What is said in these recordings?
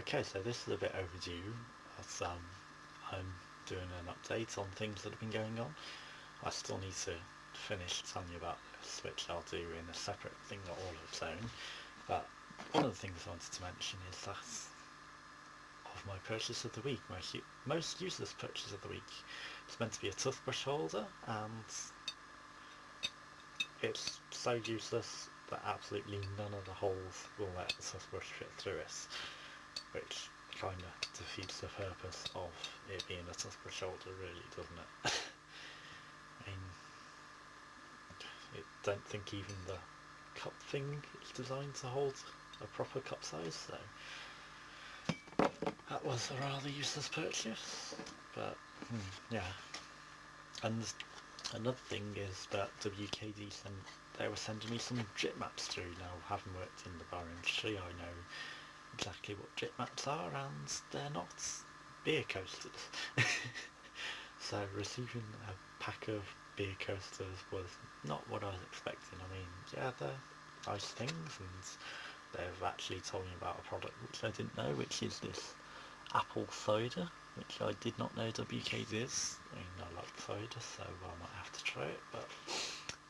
Okay, so this is a bit overdue as I'm doing an update on things that have been going on. I still need to finish telling you about this, which I'll do in a separate thing, not all of its own. But one of the things I wanted to mention is that of my purchase of the week, my most useless purchase of the week. It's meant to be a toothbrush holder, and it's so useless that absolutely none of the holes will let the toothbrush fit through it, which kind of defeats the purpose of it being a toothbrush holder, really, doesn't it? I mean, I don't think even the cup thing is designed to hold a proper cup size, so that was a rather useless purchase. But yeah, and another thing is that WKD they were sending me some drip maps through. Now, having worked in the bar industry, I know exactly what drip maps are, and they're not beer coasters. So receiving a pack of beer coasters was not what I was expecting. I mean, yeah, they're nice things, and they've actually told me about a product which I didn't know, which is this apple cider, which I did not know WKD is. I mean, I like cider, so I might have to try it, but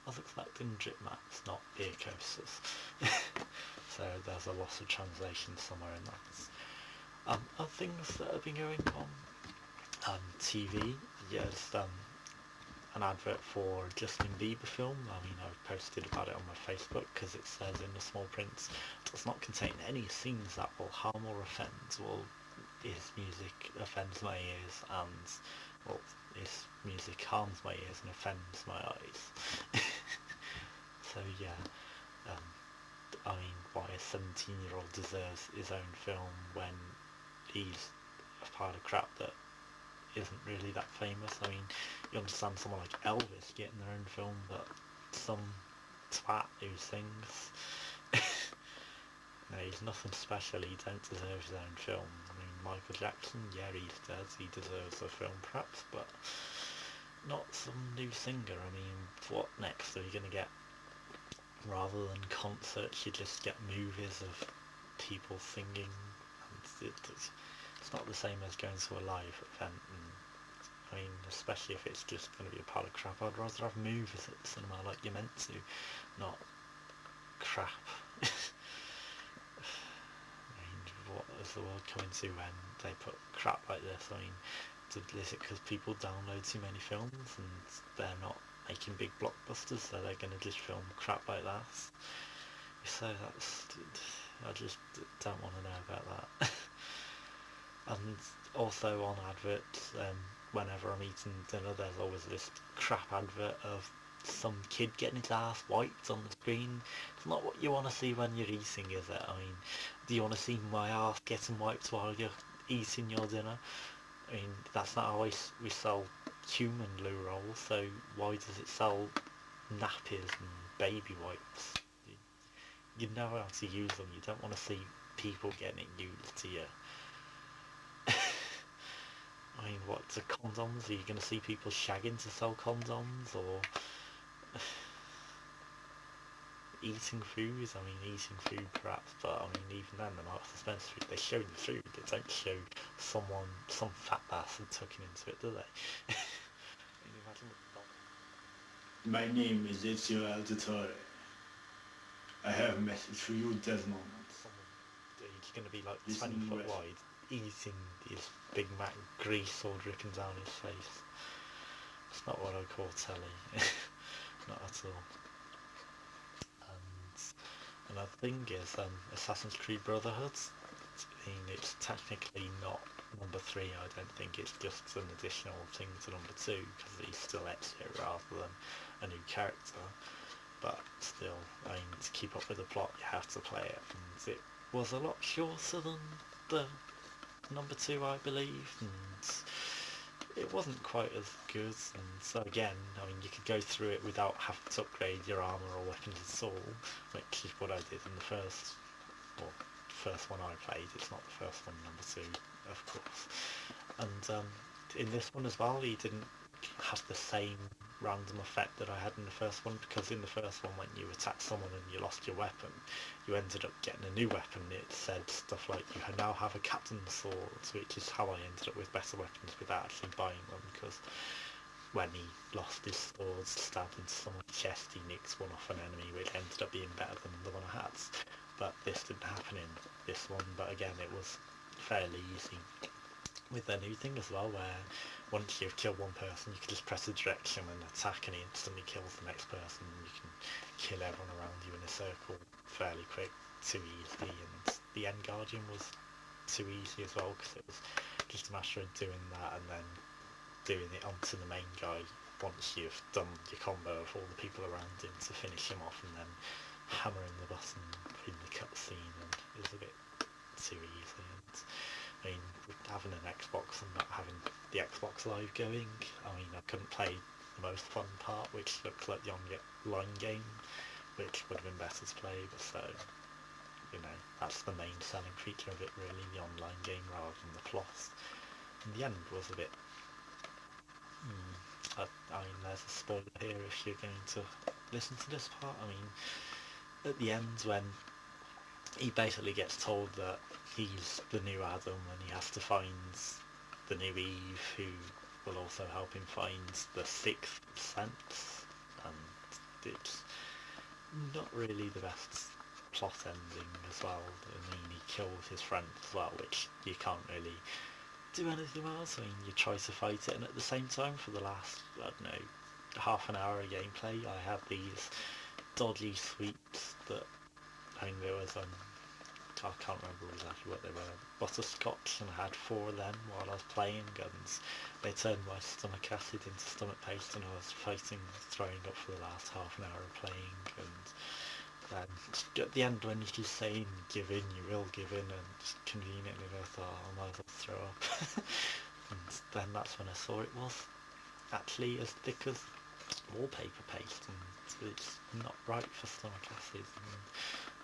I was expecting drip maps, not beer coasters. So there's a loss of translation somewhere in that. Other things that have been going on TV, yes, an advert for a Justin Bieber film. I mean, I've posted about it on my Facebook because it says in the small print, does not contain any scenes that will harm or offend. Well, his music offends my ears, and well, his music harms my ears and offends my eyes. So yeah, I mean, why a 17-year-old deserves his own film when he's a pile of crap that isn't really that famous. I mean, you understand someone like Elvis getting their own film, but some twat who sings, no, he's nothing special. He don't deserve his own film. I mean, Michael Jackson, yeah, he's dead. He deserves a film, perhaps, but not some new singer. I mean, what next are you going to get? Rather than concerts, you just get movies of people singing, and it's not the same as going to a live event. And I mean, especially if it's just going to be a pile of crap, I'd rather have movies at the cinema like you're meant to, not crap. I mean, what is the world coming to when they put crap like this? I mean, is it because people download too many films and they're not making big blockbusters, so they're going to just film crap like that? So I just don't want to know about that. And also on adverts, whenever I'm eating dinner, there's always this crap advert of some kid getting his ass wiped on the screen. It's not what you want to see when you're eating, is it? I mean, do you want to see my ass getting wiped while you're eating your dinner? I mean, that's not how we sell human loo rolls, so why does it sell nappies and baby wipes? You know how to use them. You don't want to see people getting it used, do you? I mean, what, the condoms? Are you going to see people shagging to sell condoms, or eating food? I mean, eating food perhaps, but I mean, even then, the Marks and Spencer food, they show the food, they don't show some fat bastard tucking into it, do they? My name is Ezio Aldatore. I have a message for you, Desmond. He's going to be like Listen 20 foot well. wide, eating his Big Mac grease all dripping down his face. It's not what I call telly. Not at all. And another thing is Assassin's Creed Brotherhood. I mean, it's technically not number 3, I don't think. It's just an additional thing to number 2, because he's still Ezio rather than a new character. But still, I mean, to keep up with the plot, you have to play it, and it was a lot shorter than the number 2, I believe, and it wasn't quite as good. And so again, I mean, you could go through it without having to upgrade your armour or weapons at all, which is what I did in the first one I played. It's not the first one, number 2, of course. And in this one as well, he didn't have the same random effect that I had in the first one, because in the first one when you attacked someone and you lost your weapon, you ended up getting a new weapon. It said stuff like you now have a captain's sword, which is how I ended up with better weapons without actually buying them, because when he lost his sword, stabbed into someone's chest, he nicks one off an enemy, which ended up being better than the one I had. But this didn't happen in this one, but again it was fairly easy with their new thing as well, where once you've killed one person you can just press a direction and attack and it instantly kills the next person, and you can kill everyone around you in a circle fairly quick, too easily. And the end guardian was too easy as well, because it was just a matter of doing that and then doing it onto the main guy once you've done your combo of all the people around him to finish him off, and then hammering the button in the cutscene, and it was a bit too easy. And I mean, having an Xbox and not having the Xbox Live going, I mean, I couldn't play the most fun part, which looks like the online game, which would have been better to play, but so, you know, that's the main selling feature of it really, the online game rather than the plot. And the end was a bit, I mean, there's a spoiler here if you're going to listen to this part. I mean, at the end when he basically gets told that he's the new Adam and he has to find the new Eve, who will also help him find the sixth sense, and it's not really the best plot ending as well. I mean, he kills his friend as well, which you can't really do anything else. I mean, you try to fight it, and at the same time for the last, I don't know, half an hour of gameplay I had these dodgy sweets that, I mean, there was I can't remember exactly what they were, butterscotch, and I had 4 of them while I was playing, and they turned my stomach acid into stomach paste, and I was fighting, throwing up for the last half an hour of playing. And then at the end when you're just saying give in, you will give in, and just conveniently I thought, I might as well throw up. And then that's when I saw it was actually as thick as wallpaper paste, and it's not right for stomach acid.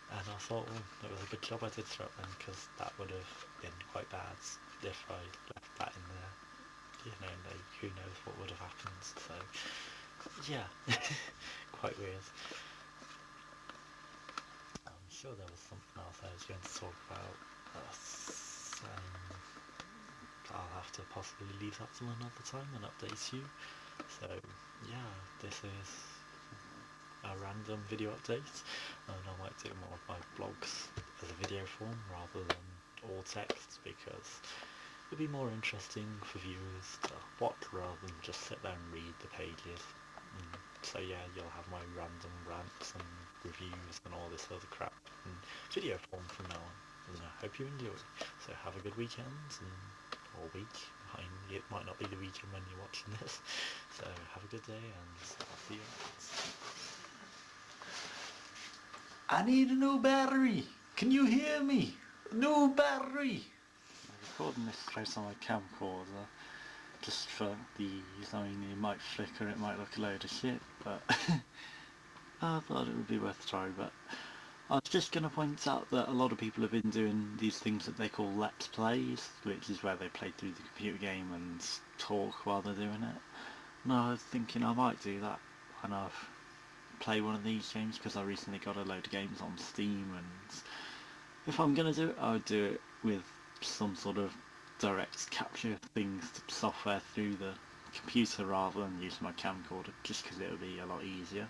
And I thought, well, it was a good job I did throw it then, because that would have been quite bad if I left that in there. You know, who knows what would have happened. So, yeah, quite weird. I'm sure there was something else I was going to talk about. I'll have to possibly leave that till another time and update you. So, yeah, this is a random video update, and I might do more of my blogs as a video form rather than all text, because it'll be more interesting for viewers to watch rather than just sit there and read the pages. So yeah, you'll have my random rants and reviews and all this other crap in video form from now on, and I hope you enjoy. So have a good weekend, or week. It might not be the weekend when you're watching this, so have a good day, and I'll see you next. I need a new battery. Can you hear me? New battery. I'm recording this straight on my camcorder, just for the ease. I mean, it might flicker, it might look a load of shit, but I thought it would be worth a try. But I was just going to point out that a lot of people have been doing these things that they call Let's Plays, which is where they play through the computer game and talk while they're doing it. And I was thinking I might do that when I've play one of these games, because I recently got a load of games on Steam, and if I'm going to do it, I would do it with some sort of direct capture things, software through the computer rather than using my camcorder, just because it would be a lot easier.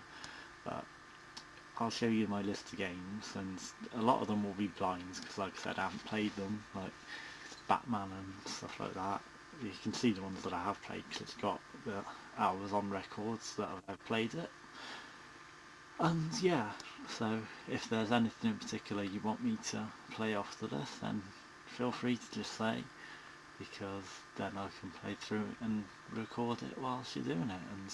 But I'll show you my list of games, and a lot of them will be blinds, because like I said, I haven't played them, like Batman and stuff like that. You can see the ones that I have played, because it's got the hours on records that I've played it. And yeah, so if there's anything in particular you want me to play off the list, then feel free to just say, because then I can play through it and record it whilst you're doing it, and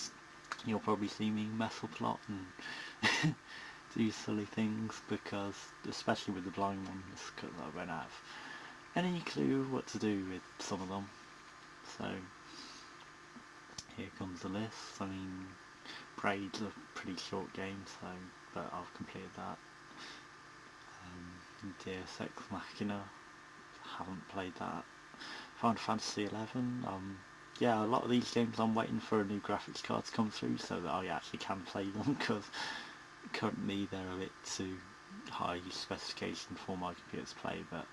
you'll probably see me mess up a lot and do silly things, because especially with the blind ones, because I won't have any clue what to do with some of them. So here comes the list. I mean, Braid's a pretty short game, so but I've completed that. Deus Ex Machina, haven't played that. Final Fantasy 11, I'm yeah, a lot of these games I'm waiting for a new graphics card to come through so that I actually can play them, because currently they're a bit too high specification for my computer to play. But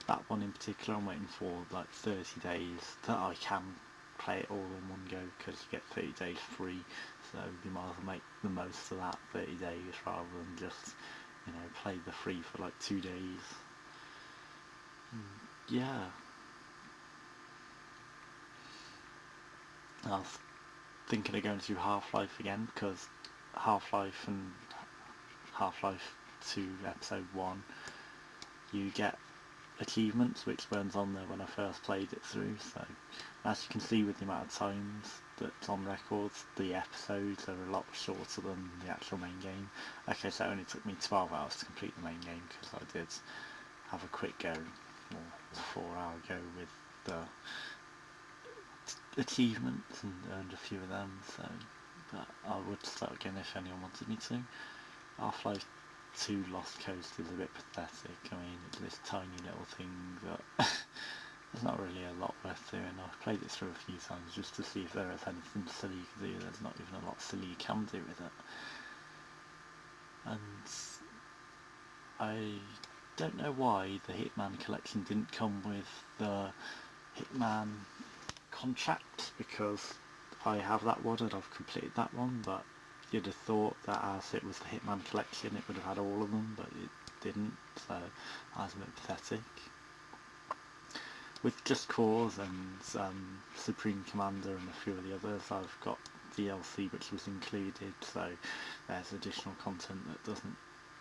that one in particular, I'm waiting for like 30 days that I can play it all in one go, because you get 30 days free, so you might as well make the most of that 30 days rather than just, you know, play the free for like 2 days. Yeah, I was thinking of going through Half-Life again, because Half-Life and Half-Life 2 Episode 1, you get achievements which weren't on there when I first played it through, so as you can see with the amount of times that's on records, the episodes are a lot shorter than the actual main game. Okay, so it only took me 12 hours to complete the main game, because I did have a quick go, or 4-hour go with the achievements and earned a few of them, so but I would start again if anyone wanted me to. Half-Life 2 Lost Coast is a bit pathetic. I mean, it's this tiny little thing that there's not really a lot worth doing. I've played it through a few times just to see if there is anything silly you can do. There's not even a lot silly you can do with it. And I don't know why the Hitman collection didn't come with the Hitman contract, because I have that one and I've completed that one, but you'd have thought that as it was the Hitman collection it would have had all of them, but it didn't, so that was a bit pathetic. With Just Cause and Supreme Commander and a few of the others, I've got DLC which was included, so there's additional content that doesn't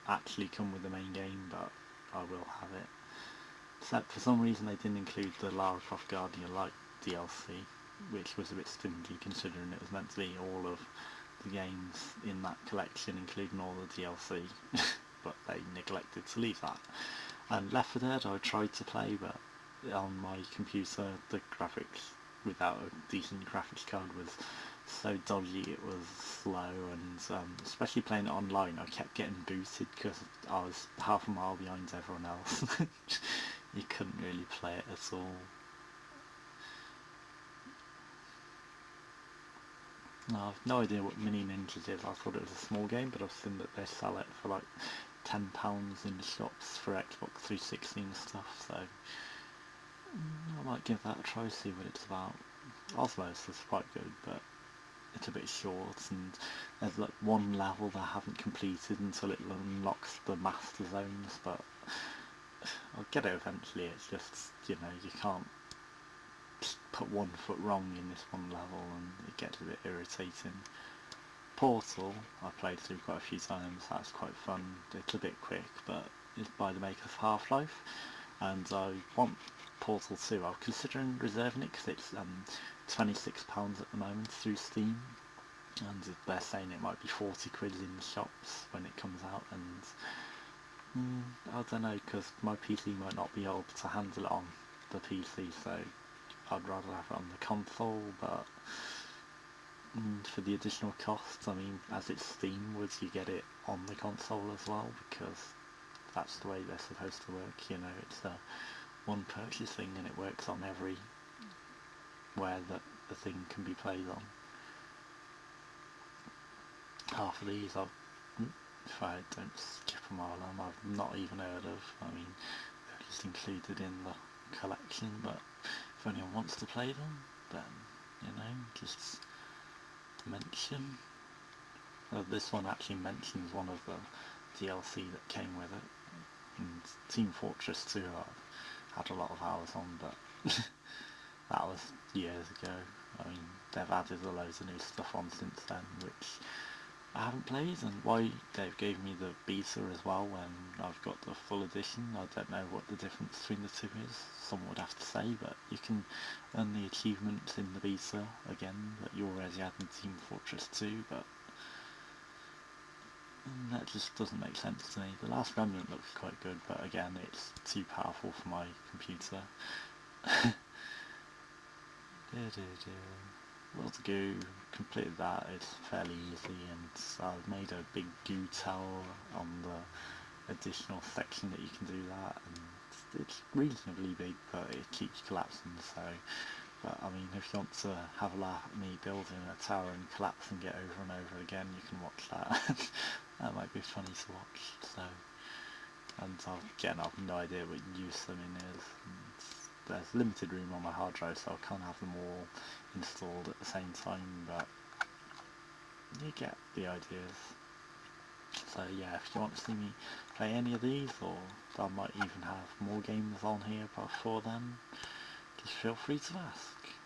actually come with the main game, but I will have it. Except for some reason they didn't include the Lara Croft Guardian Light DLC, which was a bit stingy considering it was meant to be all of the games in that collection, including all the DLC, but they neglected to leave that. And Left 4 Dead I tried to play, but on my computer the graphics without a decent graphics card was so dodgy, it was slow, and especially playing it online I kept getting booted because I was half a mile behind everyone else. You couldn't really play it at all. No, I've no idea what Mini Ninjas is. I thought it was a small game, but I've seen that they sell it for like £10 in the shops for Xbox 360 and stuff, so I might give that a try, see what it's about. Osmos is quite good, but it's a bit short, and there's like one level that I haven't completed until it unlocks the master zones, but I'll get it eventually. It's just, you know, you can't put one foot wrong in this one level and it gets a bit irritating. Portal I played through quite a few times, that's quite fun. It's a bit quick, but it's by the makers of Half-Life, and I want Portal 2. I was considering reserving it because it's £26 at the moment through Steam, and they're saying it might be 40 quid in the shops when it comes out, and I don't know, because my PC might not be able to handle it on the PC, so I'd rather have it on the console. But for the additional costs, I mean, as it's Steamwards, you get it on the console as well, because that's the way they're supposed to work, you know, it's a one purchase thing and it works on every where that the thing can be played on. Half of these if I don't skip them all, I've not even heard of. I mean, they're just included in the collection, but if anyone wants to play them, then, you know, just mention. This one actually mentions one of the DLC that came with it, and Team Fortress 2 I've had a lot of hours on, but that was years ago. I mean, they've added a loads of new stuff on since then, which I haven't played, and why they've gave me the beta as well when I've got the full edition. I don't know what the difference between the two is, someone would have to say, but you can earn the achievements in the beta again that you already had in Team Fortress 2, but that just doesn't make sense to me. The Last Remnant looks quite good, but again it's too powerful for my computer. Well, to go, completed that, it's fairly easy, and I've made a big goo towel on the additional section that you can do that, and it's reasonably big, but it keeps collapsing, so But I mean, if you want to have a laugh at me building a tower and collapsing it over and over again, you can watch that. That might be funny to watch. So, and again, I've no idea what use them in is. There's limited room on my hard drive, so I can't have them all installed at the same time. But you get the ideas. So yeah, if you want to see me play any of these, or I might even have more games on here before then, just feel free to ask.